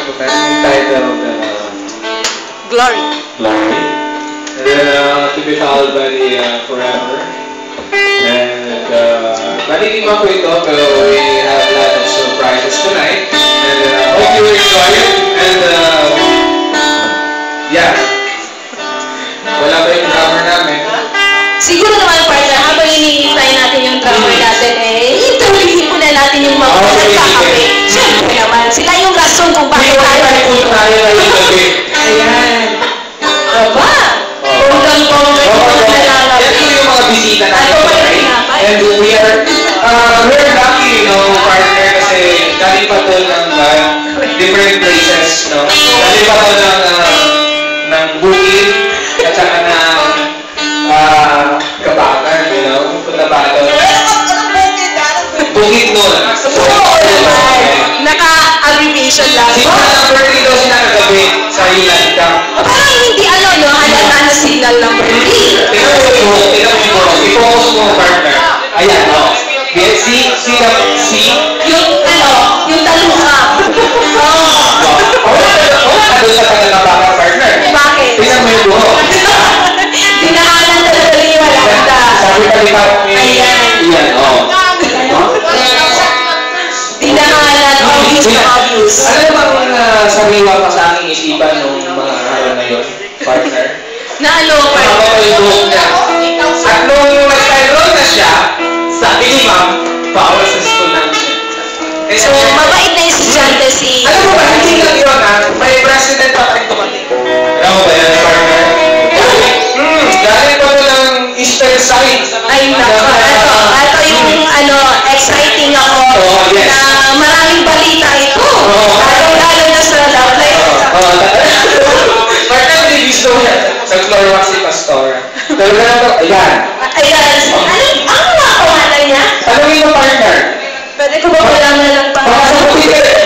recommend titled Glory. Glory. And then to be followed by the Forever. And malilima po ito, pero we have a lot of surprises tonight. And hope you enjoy it. And yeah. Wala ba yung drummer namin? Siguro naman, partner, habang iniintay natin yung drummer natin, interviewin muna natin yung mga nagkakape. Siyempre naman, sila yung rason kung bakit tayo. Ayan. Aba? Bonggang-bongga yung mga nalalabi. Yan po yung mga bisita natin tonight. And we're lucky, you know, partner, kasi galing pa to ng different places, no? Galing pa to ng bukid, at saka ng Kabakan, you know? Punta ba ito? Bukid nun. Naka-abbreviation lang. Siguro na birthday daw sila kagabi sa Yolanda. Parang hindi no? Halata na signal number 3. Tingnan mo yung buhok, i-focus mo, partner. Ayan, no? See? Yung taluha. Wala doon sa taga-Kabakan, partner. Bakit? Tingnan mo yung buhok. Dinahanan talaga yung Yolanda. Sabi kalipat ni... Ayan. Iyan, oo. Dinahanan, obvious. Ano bang sariwa pa sa aking isipan nung mga araw na yun, partner? Na ano, Mahaba pa yung buhok niya. At nung nag-enroll na siya, sabi ni ma'am, bawal sa school namin siya. So, mabait na estudyante si... Alam mo ba, hindi lang yun ha, may president pa tayong tumating. Alam mo ba yan, partner? Galing pa ito ng Eastern side. Ay, nako. Ito yung exciting ako na maraming balita ito. Lalo na sa love life. Partner, hindi gusto mo yan. Nag-floor wax si Pastor. Pero ganito, ayan. Ayan. Ano nga pangalan niya? Tanungin mo, partner. Pwede ko ba malaman ng Baka pangalan? sa buti ka rin.